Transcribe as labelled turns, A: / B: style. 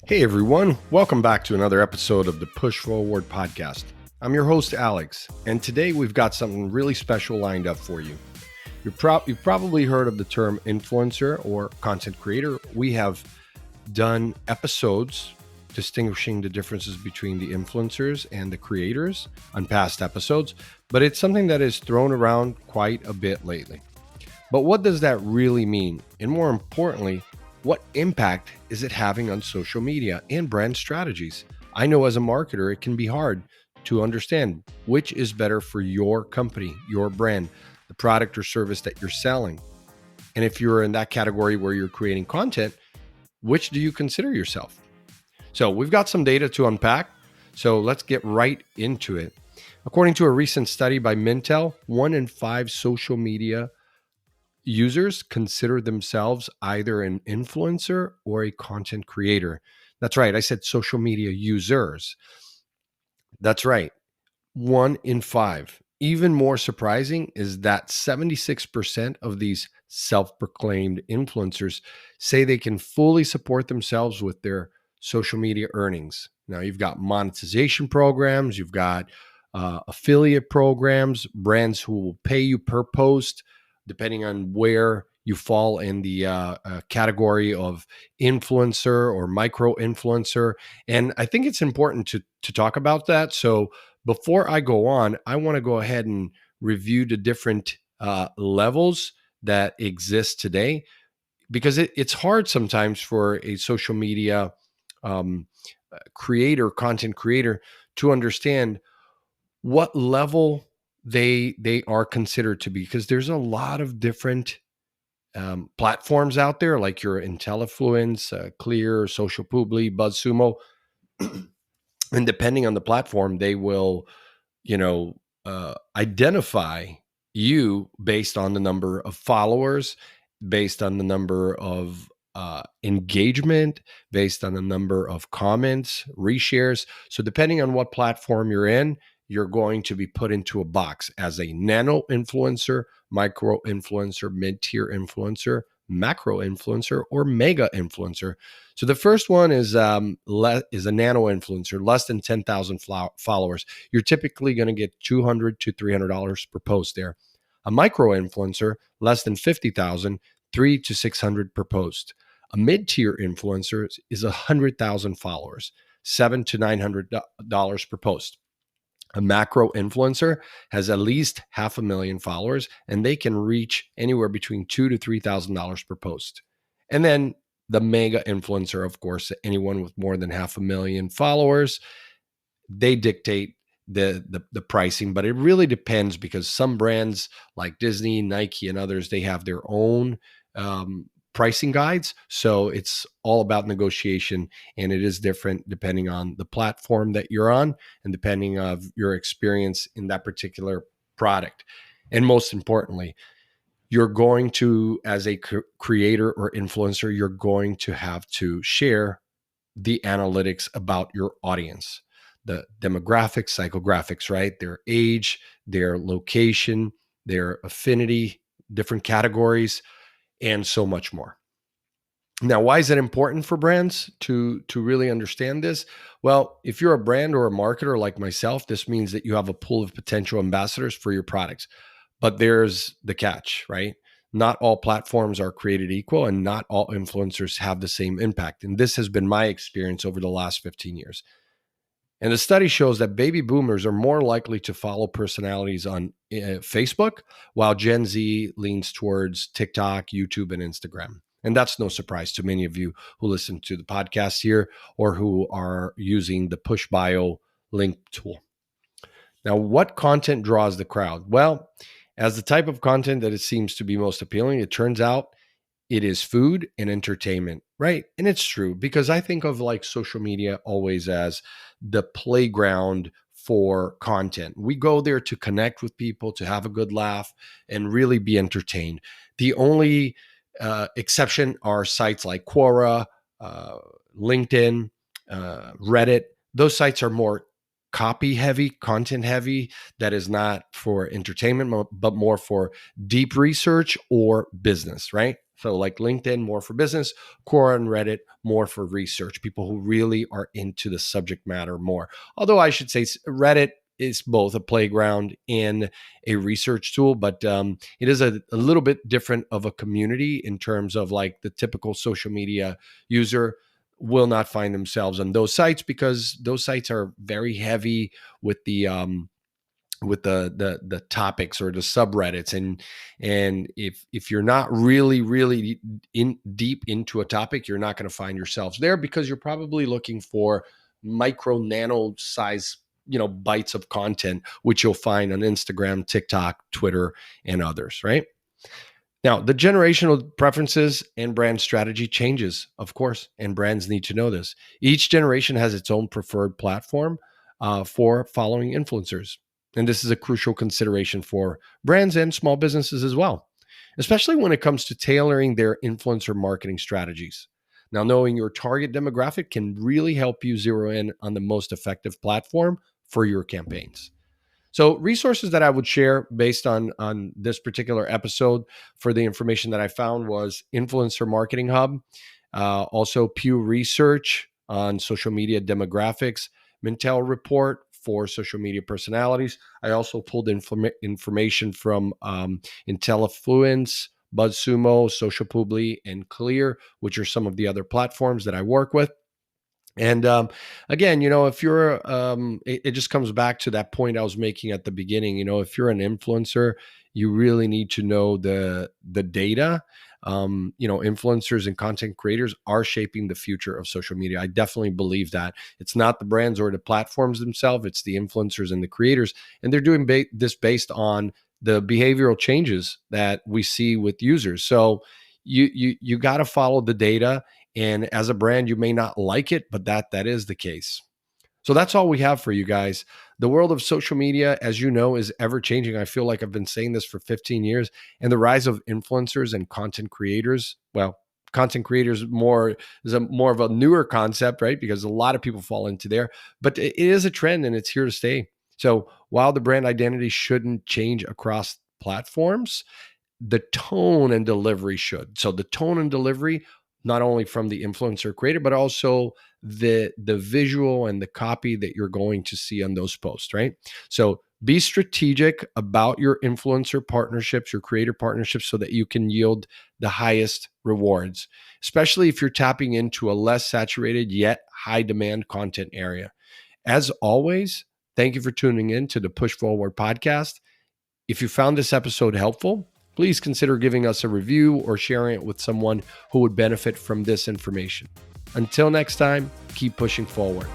A: Hey everyone, welcome back to another episode of the Push Forward podcast. I'm your host, Alex, and today we've got something really special lined up for you. You've probably heard of the term influencer or content creator. We have done episodes distinguishing the differences between the influencers and the creators on past episodes, but it's something that is thrown around quite a bit lately. But what does that really mean? And more importantly, what impact is it having on social media and brand strategies? I know as a marketer, it can be hard to understand which is better for your company, your brand, the product or service that you're selling. And if you're in that category where you're creating content, which do you consider yourself? So we've got some data to unpack. So let's get right into it. According to a recent study by Mintel, 1 in 5 social media users consider themselves either an influencer or a content creator. That's right. I said social media users. That's right. 1 in 5. Even more surprising is that 76% of these self-proclaimed influencers say they can fully support themselves with their social media earnings. Now, you've got monetization programs, you've got affiliate programs, brands who will pay you per post, depending on where you fall in the category of influencer or micro influencer. And I think it's important to talk about that. So before I go on, I want to go ahead and review the different levels that exist today, because it's hard sometimes for a social media um, content creator, to understand what level they are considered to be, because there's a lot of different platforms out there, like your IntelliFluence, Clear, Social Publi, BuzzSumo, and depending on the platform, they will, identify you based on the number of followers, based on the number of engagement, based on the number of comments, reshares. So depending on what platform you're in, you're going to be put into a box as a nano influencer, micro influencer, mid-tier influencer, macro influencer, or mega influencer. So the first one is a nano influencer, less than 10,000 followers. You're typically going to get $200 to $300 per post there. A micro influencer, less than 50,000, $300 to $600 per post. A mid-tier influencer is 100,000 followers, $700 to $900 per post. A macro influencer has at least 500,000 followers, and they can reach anywhere between $2,000 to $3,000 per post. And then the mega influencer, of course, anyone with more than 500,000 followers, they dictate the pricing, but it really depends, because some brands like Disney, Nike, and others, they have their own pricing guides. So it's all about negotiation, and it is different depending on the platform that you're on and depending of your experience in that particular product. And most importantly, you're going to, as a creator or influencer, you're going to have to share the analytics about your audience, the demographics, psychographics, right? Their age, their location, their affinity, different categories, and so much more. Now, why is it important for brands to really understand this? Well, if you're a brand or a marketer like myself, this means that you have a pool of potential ambassadors for your products. But there's the catch, right? Not all platforms are created equal, and not all influencers have the same impact. And this has been my experience over the last 15 years. And the study shows that baby boomers are more likely to follow personalities on Facebook, while Gen Z leans towards TikTok, YouTube, and Instagram. And that's no surprise to many of you who listen to the podcast here or who are using the Push Bio link tool. Now, what content draws the crowd? Well, as the type of content that it seems to be most appealing, it turns out it is food and entertainment, right? And it's true, because I think of like social media always as the playground for content. We go there to connect with people, to have a good laugh, and really be entertained. The only exception are sites like Quora, LinkedIn, Reddit. Those sites are more copy heavy, content heavy, that is not for entertainment, but more for deep research or business, right? So like LinkedIn, more for business, Quora and Reddit, more for research, people who really are into the subject matter more. Although I should say Reddit is both a playground and a research tool, but it is a little bit different of a community in terms of like the typical social media user will not find themselves on those sites because those sites are very heavy with the topics or the subreddits, and if you're not really in deep into a topic, you're not going to find yourselves there because you're probably looking for micro nano size bites of content, which you'll find on Instagram, TikTok, Twitter, and others, right? Now, the generational preferences and brand strategy changes, of course, and brands need to know this. Each generation has its own preferred platform for following influencers. And this is a crucial consideration for brands and small businesses as well, especially when it comes to tailoring their influencer marketing strategies. Now, knowing your target demographic can really help you zero in on the most effective platform for your campaigns. So resources that I would share based on this particular episode for the information that I found was Influencer Marketing Hub, also Pew Research on social media demographics, Mintel Report for social media personalities. I also pulled information from IntelliFluence, BuzzSumo, Social Publi, and Clear, which are some of the other platforms that I work with. And again, if you're, it just comes back to that point I was making at the beginning. If you're an influencer, you really need to know the data. Influencers and content creators are shaping the future of social media. I definitely believe that it's not the brands or the platforms themselves; it's the influencers and the creators, and they're doing this based on the behavioral changes that we see with users. So you got to follow the data, and as a brand, you may not like it, but that is the case. So that's all we have for you guys. The world of social media, as you know, is ever changing. I feel like I've been saying this for 15 years, and the rise of influencers and content creators. Well, content creators more of a newer concept, right? Because a lot of people fall into there, but it is a trend and it's here to stay. So while the brand identity shouldn't change across platforms, the tone and delivery should. So the tone and delivery, not only from the influencer creator, but also the visual and the copy that you're going to see on those posts, right? So be strategic about your influencer partnerships, your creator partnerships, so that you can yield the highest rewards, especially if you're tapping into a less saturated yet high demand content area. As always, thank you for tuning in to the Push Forward podcast. If you found this episode helpful, please consider giving us a review or sharing it with someone who would benefit from this information. Until next time, keep pushing forward.